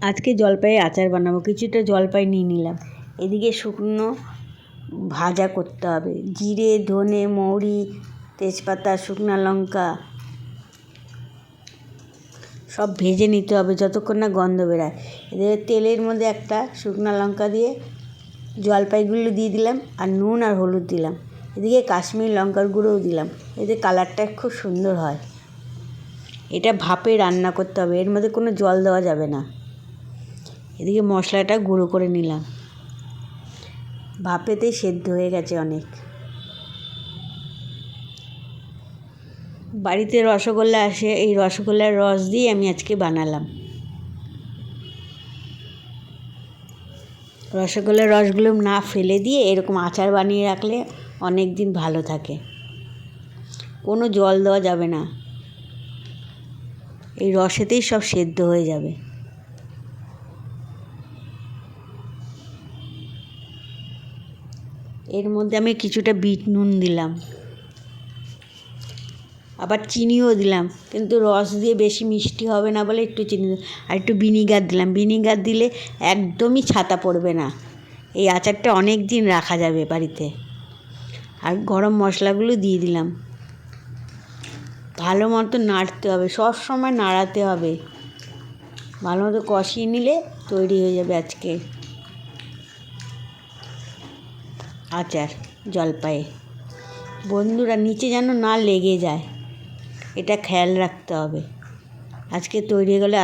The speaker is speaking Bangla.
আজকে জলপাইয়ের আচার বানাবো। কিছুটা জলপাই নিয়ে নিলাম। এদিকে শুকনো ভাজা করতে হবে। জিরে, ধনে, মৌরি, তেজপাতা, শুকনো লঙ্কা সব ভেজে নিতে হবে যতক্ষণ না গন্ধ বেরায়। এদিকে তেলের মধ্যে একটা শুকনো লঙ্কা দিয়ে জলপাইগুলো দিয়ে দিলাম, আর নুন আর হলুদ দিলাম। এদিকে কাশ্মীরি লঙ্কার গুঁড়োও দিলাম, এতে কালারটা খুব সুন্দর হয়। এটা ভাপে রান্না করতে হবে, এর মধ্যে কোনো জল দেওয়া যাবে না। এদিকে মশলাটা গুঁড়ো করে নিলাম, ভাপেতেই সেদ্ধ হয়ে গেছে অনেক। বাড়িতে রসগোল্লা আসে, এই রসগোল্লার রস দিয়ে আমি আজকে বানালাম। রসগোল্লার রসগুলো না ফেলে দিয়ে এরকম আচার বানিয়ে রাখলে অনেক দিন ভালো থাকে। কোনো জল দেওয়া যাবে না, এই রসেতেই সব সেদ্ধ হয়ে যাবে। এর মধ্যে আমি কিছুটা বিট নুন দিলাম, আবার চিনিও দিলাম, কিন্তু রস দিয়ে বেশি মিষ্টি হবে না বলে একটু চিনি আর একটু ভিনিগার দিলাম। ভিনিগার দিলে একদমই ছাতা পড়বে না, এই আচারটা অনেক দিন রাখা যাবে বাড়িতে। আর গরম মশলাগুলো দিয়ে দিলাম, ভালো মতো নাড়তে হবে, সব সময় নাড়াতে হবে। ভালো মতো কষিয়ে নিলে তৈরি হয়ে যাবে আজকে আচার জলপাই। বন্ধুরা, নিচে যেন না লেগে যায়, এটা খেয়াল রাখতে হবে। আজকে তৈরি হয়ে গেলে